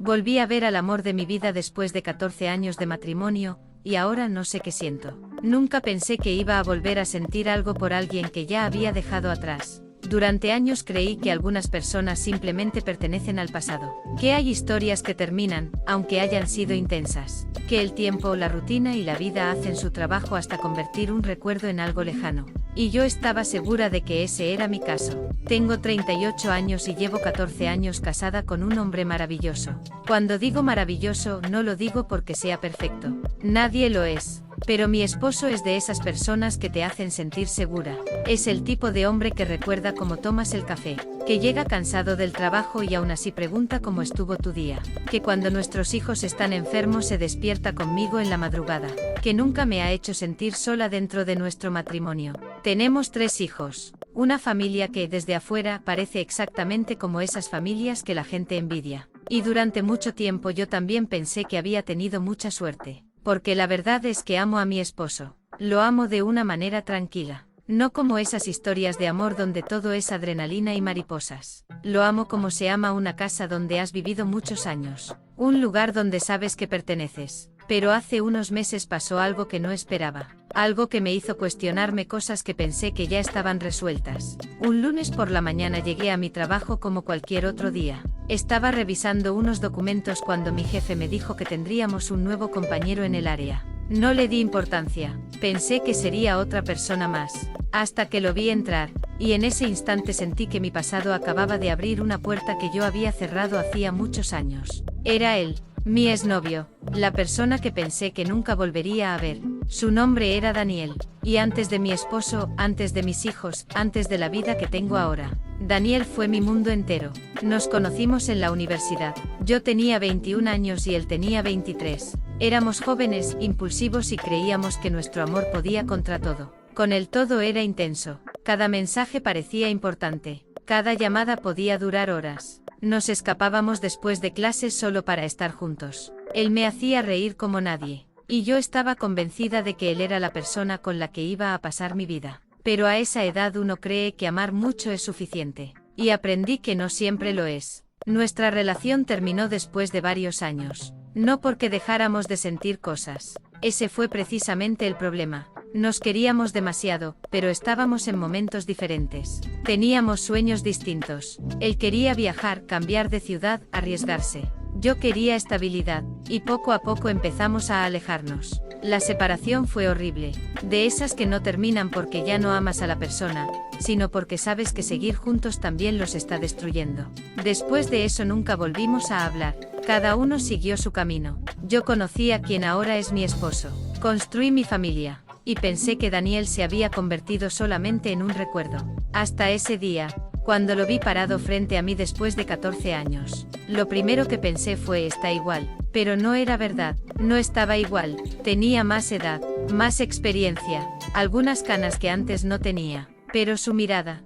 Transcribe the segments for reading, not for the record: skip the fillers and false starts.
Volví a ver al amor de mi vida después de 14 años de matrimonio, y ahora no sé qué siento. Nunca pensé que iba a volver a sentir algo por alguien que ya había dejado atrás. Durante años creí que algunas personas simplemente pertenecen al pasado, que hay historias que terminan, aunque hayan sido intensas, que el tiempo, la rutina y la vida hacen su trabajo hasta convertir un recuerdo en algo lejano. Y yo estaba segura de que ese era mi caso. Tengo 38 años y llevo 14 años casada con un hombre maravilloso. Cuando digo maravilloso, no lo digo porque sea perfecto. Nadie lo es. Pero mi esposo es de esas personas que te hacen sentir segura. Es el tipo de hombre que recuerda cómo tomas el café, que llega cansado del trabajo y aún así pregunta cómo estuvo tu día, que cuando nuestros hijos están enfermos se despierta conmigo en la madrugada, que nunca me ha hecho sentir sola dentro de nuestro matrimonio. Tenemos 3 hijos, una familia que desde afuera parece exactamente como esas familias que la gente envidia. Y durante mucho tiempo yo también pensé que había tenido mucha suerte. Porque la verdad es que amo a mi esposo. Lo amo de una manera tranquila. No como esas historias de amor donde todo es adrenalina y mariposas. Lo amo como se ama una casa donde has vivido muchos años. Un lugar donde sabes que perteneces. Pero hace unos meses pasó algo que no esperaba. Algo que me hizo cuestionarme cosas que pensé que ya estaban resueltas. Un lunes por la mañana llegué a mi trabajo como cualquier otro día. Estaba revisando unos documentos cuando mi jefe me dijo que tendríamos un nuevo compañero en el área. No le di importancia, pensé que sería otra persona más, hasta que lo vi entrar, y en ese instante sentí que mi pasado acababa de abrir una puerta que yo había cerrado hacía muchos años. Era él, mi exnovio, la persona que pensé que nunca volvería a ver. Su nombre era Daniel, y antes de mi esposo, antes de mis hijos, antes de la vida que tengo ahora. Daniel fue mi mundo entero. Nos conocimos en la universidad. Yo tenía 21 años y él tenía 23. Éramos jóvenes, impulsivos y creíamos que nuestro amor podía contra todo. Con él todo era intenso. Cada mensaje parecía importante. Cada llamada podía durar horas. Nos escapábamos después de clases solo para estar juntos. Él me hacía reír como nadie. Y yo estaba convencida de que él era la persona con la que iba a pasar mi vida. Pero a esa edad uno cree que amar mucho es suficiente. Y aprendí que no siempre lo es. Nuestra relación terminó después de varios años. No porque dejáramos de sentir cosas. Ese fue precisamente el problema. Nos queríamos demasiado, pero estábamos en momentos diferentes. Teníamos sueños distintos. Él quería viajar, cambiar de ciudad, arriesgarse. Yo quería estabilidad, y poco a poco empezamos a alejarnos. La separación fue horrible, de esas que no terminan porque ya no amas a la persona, sino porque sabes que seguir juntos también los está destruyendo. Después de eso nunca volvimos a hablar, cada uno siguió su camino. Yo conocí a quien ahora es mi esposo, construí mi familia, y pensé que Daniel se había convertido solamente en un recuerdo. Hasta ese día, cuando lo vi parado frente a mí después de 14 años. Lo primero que pensé fue está igual, pero no era verdad, no estaba igual, tenía más edad, más experiencia, algunas canas que antes no tenía, pero su mirada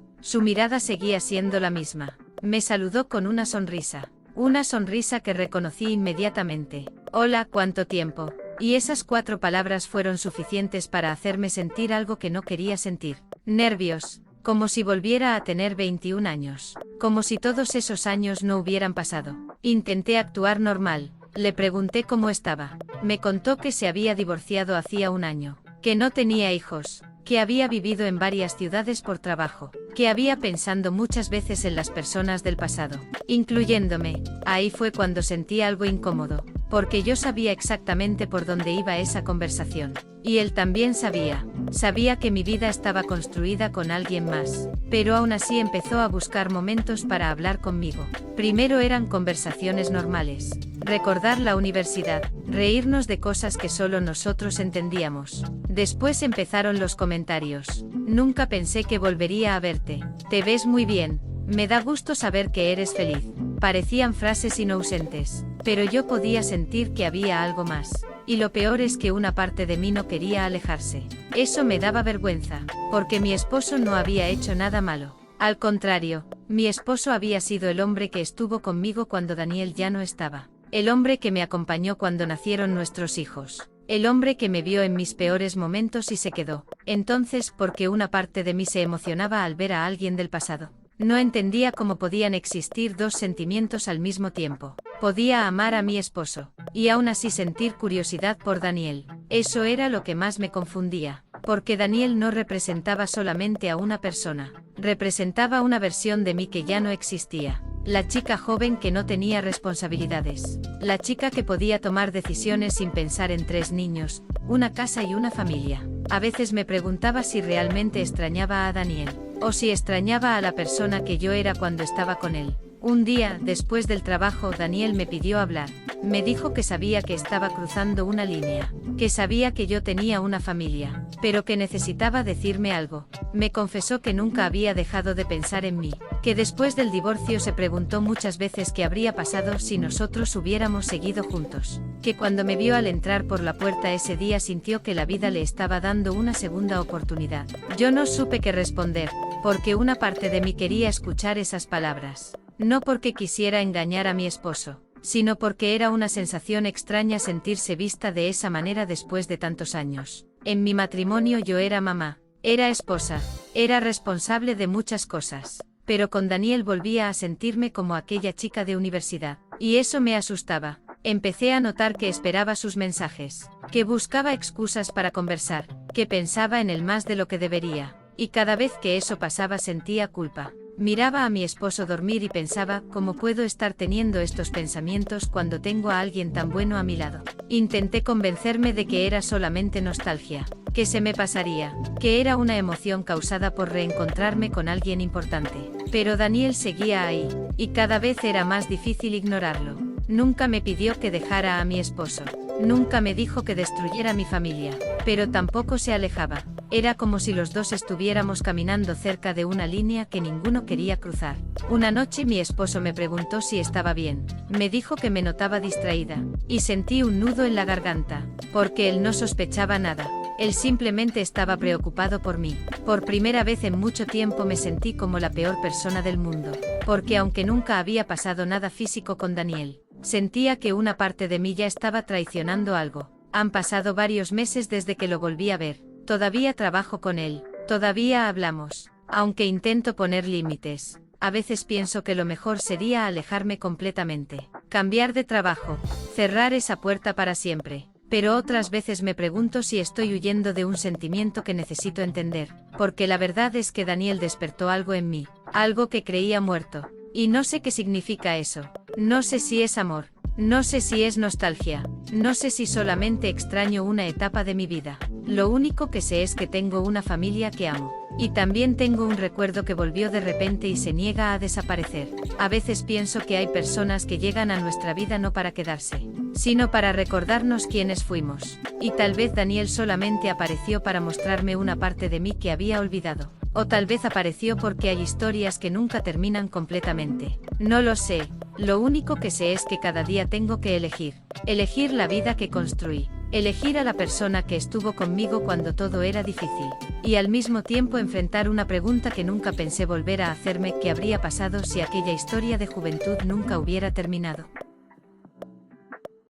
seguía siendo la misma. Me saludó con una sonrisa que reconocí inmediatamente. Hola, ¿cuánto tiempo? Y esas 4 palabras fueron suficientes para hacerme sentir algo que no quería sentir. Nervios. Como si volviera a tener 21 años. Como si todos esos años no hubieran pasado. Intenté actuar normal. Le pregunté cómo estaba. Me contó que se había divorciado hacía un año. Que no tenía hijos. Que había vivido en varias ciudades por trabajo. Que había pensado muchas veces en las personas del pasado. Incluyéndome. Ahí fue cuando sentí algo incómodo. Porque yo sabía exactamente por dónde iba esa conversación. Y él también sabía. Sabía que mi vida estaba construida con alguien más. Pero aún así empezó a buscar momentos para hablar conmigo. Primero eran conversaciones normales. Recordar la universidad. Reírnos de cosas que solo nosotros entendíamos. Después empezaron los comentarios. Nunca pensé que volvería a verte. Te ves muy bien. Me da gusto saber que eres feliz. Parecían frases inocentes. Pero yo podía sentir que había algo más. Y lo peor es que una parte de mí no quería alejarse. Eso me daba vergüenza, porque mi esposo no había hecho nada malo. Al contrario, mi esposo había sido el hombre que estuvo conmigo cuando Daniel ya no estaba. El hombre que me acompañó cuando nacieron nuestros hijos. El hombre que me vio en mis peores momentos y se quedó. Entonces, ¿por qué una parte de mí se emocionaba al ver a alguien del pasado? No entendía cómo podían existir dos sentimientos al mismo tiempo. Podía amar a mi esposo, y aún así sentir curiosidad por Daniel. Eso era lo que más me confundía, porque Daniel no representaba solamente a una persona, representaba una versión de mí que ya no existía. La chica joven que no tenía responsabilidades. La chica que podía tomar decisiones sin pensar en 3 niños, una casa y una familia. A veces me preguntaba si realmente extrañaba a Daniel, o si extrañaba a la persona que yo era cuando estaba con él. Un día, después del trabajo, Daniel me pidió hablar. Me dijo que sabía que estaba cruzando una línea, que sabía que yo tenía una familia, pero que necesitaba decirme algo. Me confesó que nunca había dejado de pensar en mí, que después del divorcio se preguntó muchas veces qué habría pasado si nosotros hubiéramos seguido juntos, que cuando me vio al entrar por la puerta ese día sintió que la vida le estaba dando una segunda oportunidad. Yo no supe qué responder, porque una parte de mí quería escuchar esas palabras. No porque quisiera engañar a mi esposo, sino porque era una sensación extraña sentirse vista de esa manera después de tantos años. En mi matrimonio yo era mamá, era esposa, era responsable de muchas cosas, pero con Daniel volvía a sentirme como aquella chica de universidad, y eso me asustaba. Empecé a notar que esperaba sus mensajes, que buscaba excusas para conversar, que pensaba en él más de lo que debería, y cada vez que eso pasaba sentía culpa. Miraba a mi esposo dormir y pensaba, ¿cómo puedo estar teniendo estos pensamientos cuando tengo a alguien tan bueno a mi lado? Intenté convencerme de que era solamente nostalgia, que se me pasaría, que era una emoción causada por reencontrarme con alguien importante. Pero Daniel seguía ahí, y cada vez era más difícil ignorarlo. Nunca me pidió que dejara a mi esposo, nunca me dijo que destruyera mi familia, pero tampoco se alejaba. Era como si los dos estuviéramos caminando cerca de una línea que ninguno quería cruzar. Una noche mi esposo me preguntó si estaba bien. Me dijo que me notaba distraída, y sentí un nudo en la garganta, porque él no sospechaba nada. Él simplemente estaba preocupado por mí. Por primera vez en mucho tiempo me sentí como la peor persona del mundo, porque aunque nunca había pasado nada físico con Daniel, sentía que una parte de mí ya estaba traicionando algo. Han pasado varios meses desde que lo volví a ver. Todavía trabajo con él, todavía hablamos, aunque intento poner límites. A veces pienso que lo mejor sería alejarme completamente, cambiar de trabajo, cerrar esa puerta para siempre. Pero otras veces me pregunto si estoy huyendo de un sentimiento que necesito entender, porque la verdad es que Daniel despertó algo en mí, algo que creía muerto, y no sé qué significa eso. No sé si es amor, no sé si es nostalgia, no sé si solamente extraño una etapa de mi vida. Lo único que sé es que tengo una familia que amo. Y también tengo un recuerdo que volvió de repente y se niega a desaparecer. A veces pienso que hay personas que llegan a nuestra vida no para quedarse, sino para recordarnos quiénes fuimos. Y tal vez Daniel solamente apareció para mostrarme una parte de mí que había olvidado. O tal vez apareció porque hay historias que nunca terminan completamente. No lo sé. Lo único que sé es que cada día tengo que elegir. Elegir la vida que construí. Elegir a la persona que estuvo conmigo cuando todo era difícil. Y al mismo tiempo enfrentar una pregunta que nunca pensé volver a hacerme: ¿qué habría pasado si aquella historia de juventud nunca hubiera terminado?